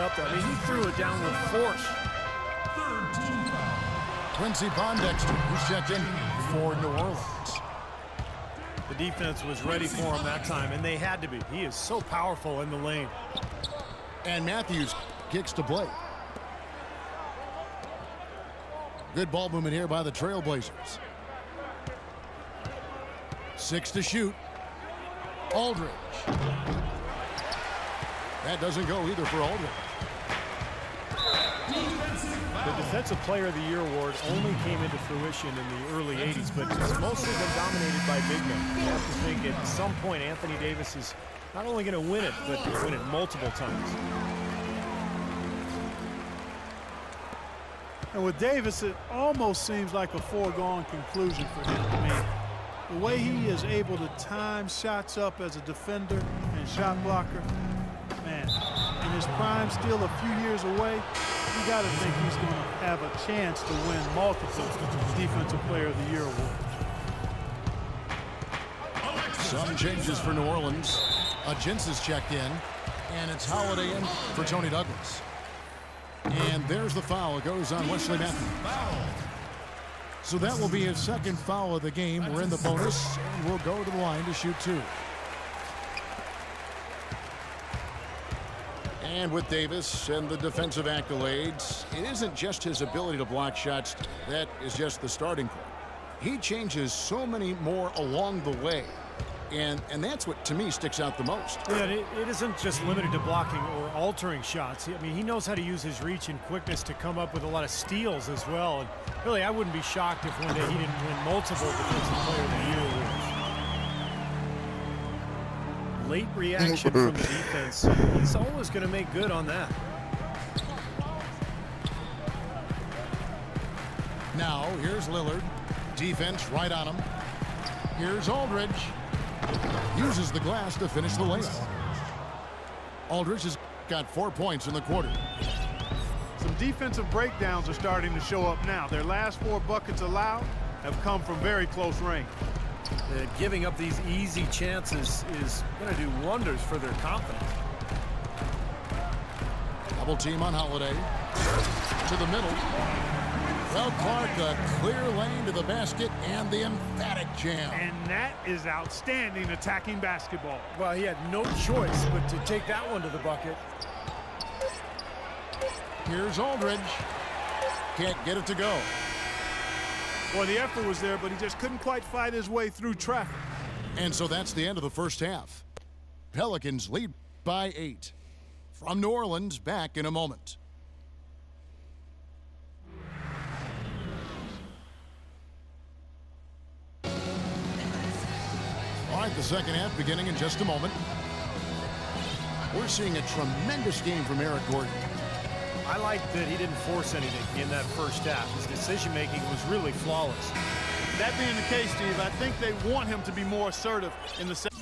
up there. I mean, he threw it down with force. Quincy Pondexter, who's checked in for New Orleans. The defense was ready for him that time, and they had to be. He is so powerful in the lane. And Matthews kicks to play. Good ball movement here by the Trailblazers. 6 to shoot. Aldridge. That doesn't go either for Aldridge. The Defensive Player of the Year award only came into fruition in the early 80s, but it's mostly been dominated by big men. You have to think at some point Anthony Davis is not only going to win it, but win it multiple times. And with Davis, it almost seems like a foregone conclusion for him. I mean, the way he is able to time shots up as a defender and shot blocker, man, in his prime, still a few years away, you got to think he's going to have a chance to win multiple Defensive Player of the Year awards. Some changes for New Orleans. Gents is checked in, and it's Holiday in for Tony Douglas. And there's the foul. It goes on Wesley Matthews. So that will be his second foul of the game. We're in the bonus, and we'll go to the line to shoot 2. And with Davis and the defensive accolades, it isn't just his ability to block shots. That is just the starting point. He changes so many more along the way. And that's what, to me, sticks out the most. Yeah, it isn't just limited to blocking or altering shots. I mean, he knows how to use his reach and quickness to come up with a lot of steals as well. And really, I wouldn't be shocked if one day he didn't win multiple Defensive Player of the Year awards. Late reaction from the defense. He's always going to make good on that. Now, here's Lillard. Defense right on him. Here's Aldridge. Uses the glass to finish the layup. Aldridge has got 4 points in the quarter. Some defensive breakdowns are starting to show up now. Their last 4 buckets allowed have come from very close range. Giving up these easy chances is going to do wonders for their confidence. Double team on Holiday. To the middle. Well, Clark, a clear lane to the basket and the emphatic jam. And that is outstanding attacking basketball. Well, he had no choice but to take that one to the bucket. Here's Aldridge. Can't get it to go. Well, the effort was there, but he just couldn't quite fight his way through traffic. And so that's the end of the first half. Pelicans lead by 8. From New Orleans, back in a moment. All right, the second half beginning in just a moment. We're seeing a tremendous game from Eric Gordon. I like that he didn't force anything in that first half. His decision-making was really flawless. That being the case, Steve, I think they want him to be more assertive in the second.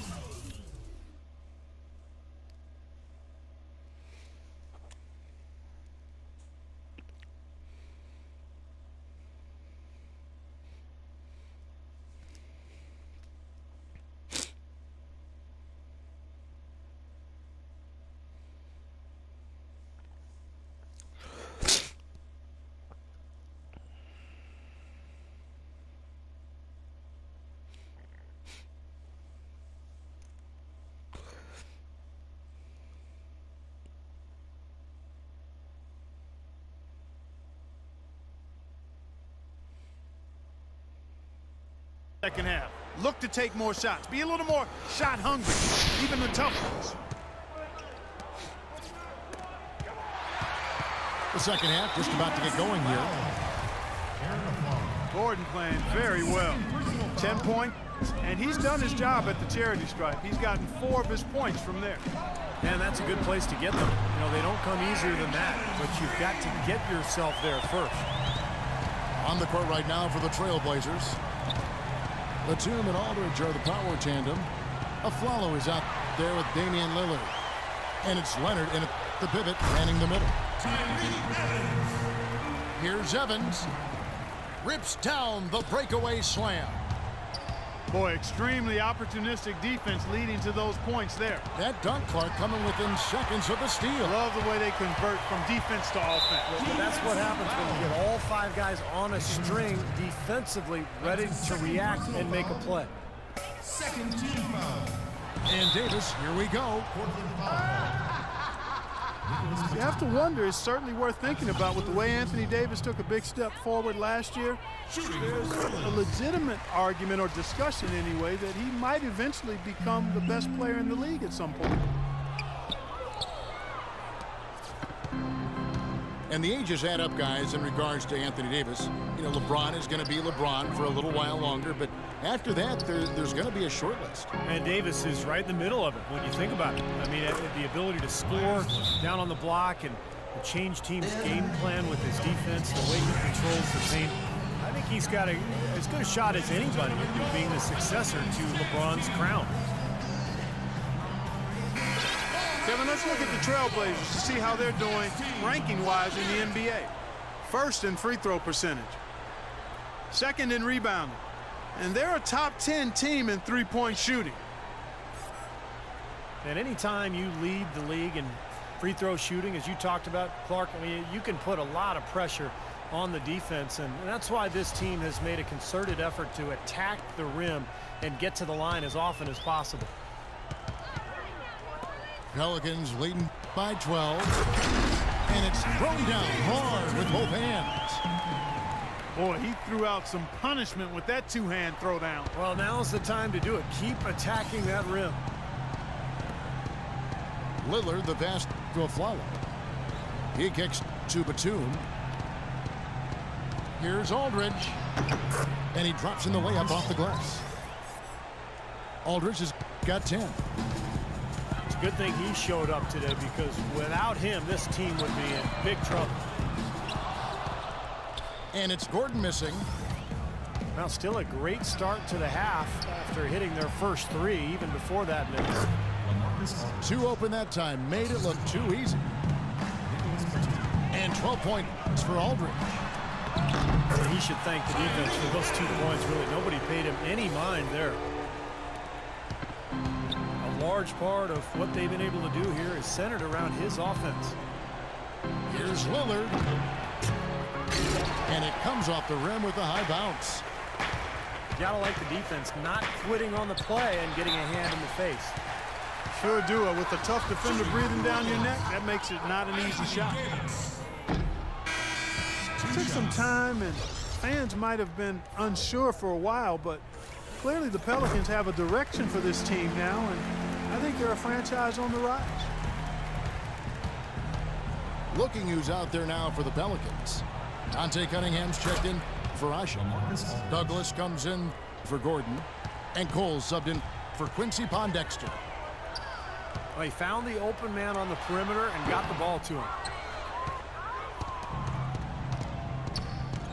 Second half. Look to take more shots. Be a little more shot hungry, even the tough ones. The second half just about to get going here. Gordon playing very well. 10 points, and he's done his job at the charity stripe. He's gotten 4 of his points from there. And that's a good place to get them. You know, they don't come easier than that, but you've got to get yourself there first. On the court right now for the Trailblazers. Batum and Aldridge are the power tandem. Afflalo is out there with Damian Lillard. And it's Leonard in the pivot, manning the middle. Here's Evans. Rips down the breakaway slam. Boy, extremely opportunistic defense leading to those points there. That dunk, Clark, coming within seconds of the steal. Love the way they convert from defense to offense. But that's what happens when you get all 5 guys on a string defensively ready to react and make a play. Second team foul. And Davis, here we go. You have to wonder, it's certainly worth thinking about with the way Anthony Davis took a big step forward last year. There's a legitimate argument or discussion anyway that he might eventually become the best player in the league at some point. And the ages add up, guys, in regards to Anthony Davis. You know, LeBron is going to be LeBron for a little while longer, but after that, there's going to be a short list. And Davis is right in the middle of it when you think about it. I mean, the ability to score down on the block and change teams' game plan with his defense, the way he controls the paint. I think he's got as good a shot as anybody at being the successor to LeBron's crown. Kevin, let's look at the Trailblazers to see how they're doing ranking-wise in the NBA. First in free throw percentage. Second in rebounding. And they're a top 10 team in three-point shooting. And anytime you lead the league in free throw shooting, as you talked about, Clark, I mean, you can put a lot of pressure on the defense, and that's why this team has made a concerted effort to attack the rim and get to the line as often as possible. Pelicans leading by 12. And it's thrown down hard with both hands. Boy, he threw out some punishment with that two-hand throwdown. Well, now's the time to do it. Keep attacking that rim. Lillard, the pass to Afflalo. He kicks to Batum. Here's Aldridge. And he drops in the layup off the glass. Aldridge has got 10. It's a good thing he showed up today, because without him, this team would be in big trouble. And it's Gordon missing. Now, still a great start to the half after hitting their first 3, even before that miss. 2 open that time, made it look too easy. And 12 points for Aldridge. He should thank the defense for those 2 points. Really, nobody paid him any mind there. A large part of what they've been able to do here is centered around his offense. Here's Lillard. And it comes off the rim with a high bounce. You gotta like the defense not quitting on the play and getting a hand in the face. Sure do. With a tough defender breathing down your neck, that makes it not an easy shot. It took some time, and fans might have been unsure for a while, but clearly the Pelicans have a direction for this team now, and I think they're a franchise on the rise. Looking who's out there now for the Pelicans. Dante Cunningham's checked in for Asha. Douglas comes in for Gordon. And Cole subbed in for Quincy Pondexter. Well, he found the open man on the perimeter and got the ball to him.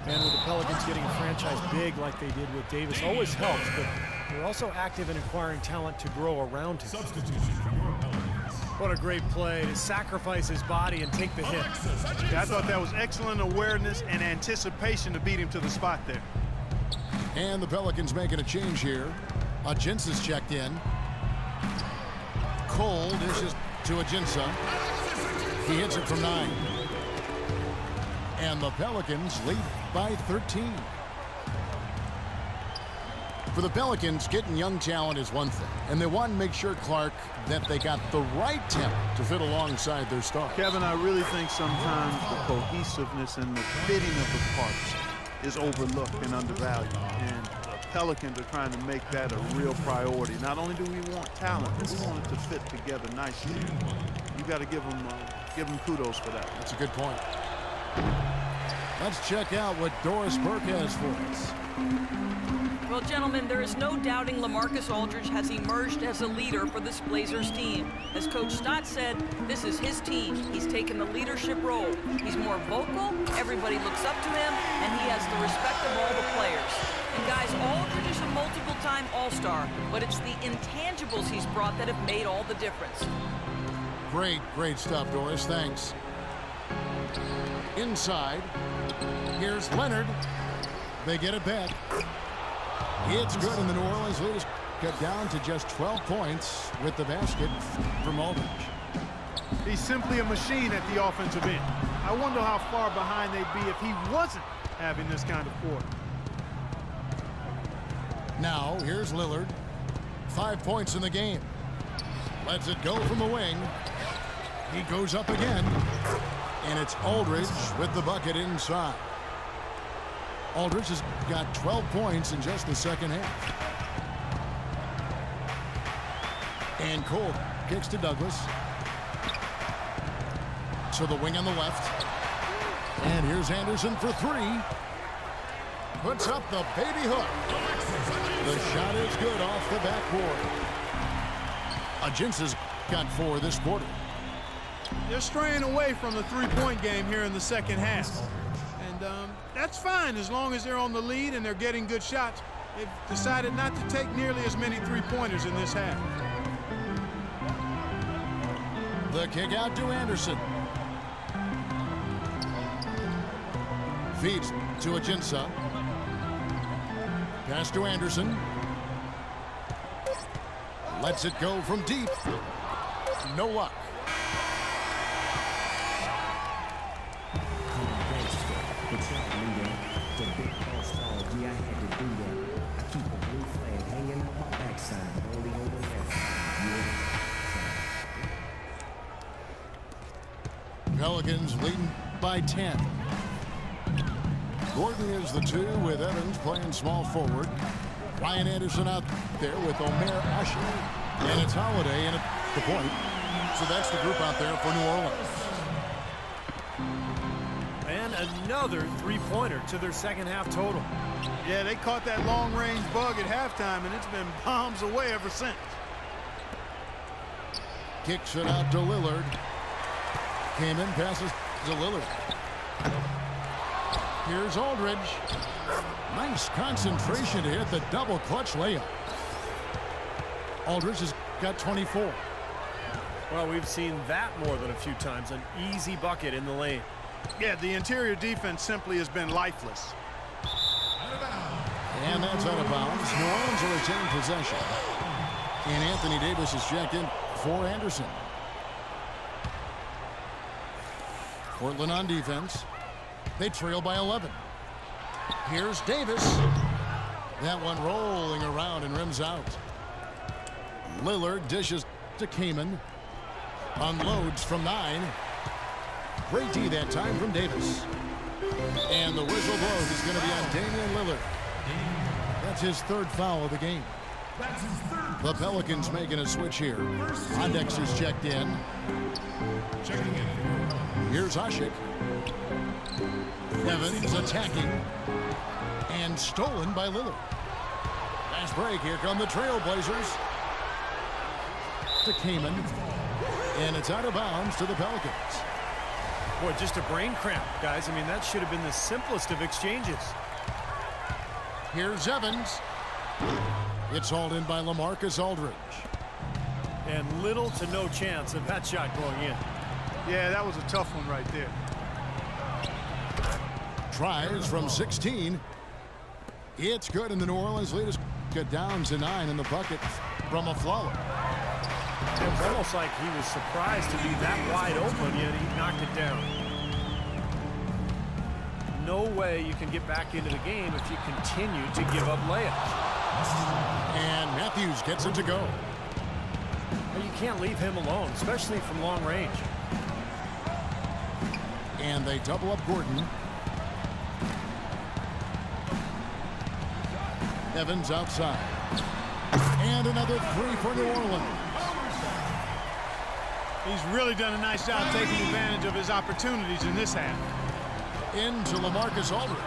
And with the Pelicans getting a franchise big like they did with Davis always helps, but they're also active in acquiring talent to grow around him. Substitution for your Pelicans. What a great play to sacrifice his body and take the hit. Yeah, I thought that was excellent awareness and anticipation to beat him to the spot there. And the Pelicans making a change here. Ajinsa's checked in. Cole dishes to Ajinsa. He hits it from 9. And the Pelicans lead by 13. For the Pelicans, getting young talent is one thing. And they want to make sure, Clark, that they got the right talent to fit alongside their stars. Kevin, I really think sometimes the cohesiveness and the fitting of the parts is overlooked and undervalued. And the Pelicans are trying to make that a real priority. Not only do we want talent, but we want it to fit together nicely. You got to give them kudos for that. That's a good point. Let's check out what Doris Burke has for us. Well, gentlemen, there is no doubting LaMarcus Aldridge has emerged as a leader for this Blazers team. As Coach Stott said, this is his team. He's taken the leadership role. He's more vocal, everybody looks up to him, and he has the respect of all the players. And guys, Aldridge is a multiple-time All-Star, but it's the intangibles he's brought that have made all the difference. Great stuff, Doris. Thanks. Inside, here's Leonard. They get it back. It's good, and the New Orleans lead is cut down to just 12 points with the basket from Aldridge. He's simply a machine at the offensive end. I wonder how far behind they'd be if he wasn't having this kind of quarter. Now, here's Lillard. 5 points in the game. Lets it go from the wing. He goes up again. And it's Aldridge with the bucket inside. Aldridge has got 12 points in just the second half. And Cole kicks to Douglas. To the wing on the left. And here's Anderson for three. Puts up the baby hook. The shot is good off the backboard. Agins has got 4 this quarter. They're straying away from the three-point game here in the second half. And that's fine as long as they're on the lead and they're getting good shots. They've decided not to take nearly as many three-pointers in this half. The kick out to Anderson. Feeds to Ajinça. Pass to Anderson. Lets it go from deep. No luck. Pelicans leading by 10. Gordon is the 2 with Evans playing small forward. Ryan Anderson out there with Omer Asher. And it's Holiday in at the point. So that's the group out there for New Orleans. And another three-pointer to their second half total. Yeah, they caught that long-range bug at halftime, and it's been bombs away ever since. Kicks it out to Lillard. Came in, passes to Lillard. Here's Aldridge. Nice concentration to hit the double clutch layup. Aldridge has got 24. Well, we've seen that more than a few times. An easy bucket in the lane. Yeah, the interior defense simply has been lifeless. And that's out of bounds. New Orleans will retain possession. And Anthony Davis is checked in for Anderson. Portland on defense. They trail by 11. Here's Davis. That one rolling around and rims out. Lillard dishes to Kaman. Unloads from 9. Great D that time from Davis. And the whistle blows. It's going to be on Damian Lillard. That's his 3rd foul of the game. The Pelicans making a switch here. Ondexter's checked in. Checking in. Here's Asik. Evans attacking. And stolen by Lillard. Last break. Here come the Trailblazers. To Kaman. And it's out of bounds to the Pelicans. Boy, just a brain cramp, guys. I mean, that should have been the simplest of exchanges. Here's Evans. It's hauled in by LaMarcus Aldridge. And little to no chance of that shot going in. Yeah, that was a tough one right there. Tries from 16. It's good, and the New Orleans lead is cut down to 9 in the bucket from Afflalo. It was almost like he was surprised to be that wide open, yet he knocked it down. No way you can get back into the game if you continue to give up layups. And Matthews gets it to go. Well, you can't leave him alone, especially from long range. And they double up Gordon. Evans outside. And another 3 for New Orleans. He's really done a nice job taking advantage of his opportunities in this half. Into LaMarcus Aldridge.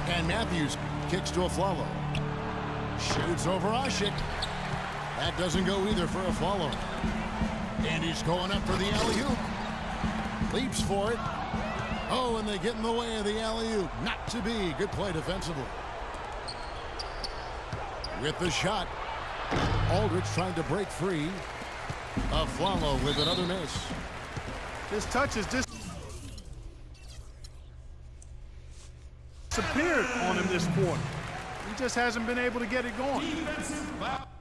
And Matthews kicks to Afflalo. Shoots over Asik. That doesn't go either for Afflalo. And he's going up for the alley-oop. Leaps for it. Oh, and they get in the way of the alley-oop. Not to be. Good play defensively. With the shot. Aldridge trying to break free. Afflalo with another miss. His touch has disappeared on him this quarter. just hasn't been able to get it going. Defensive foul.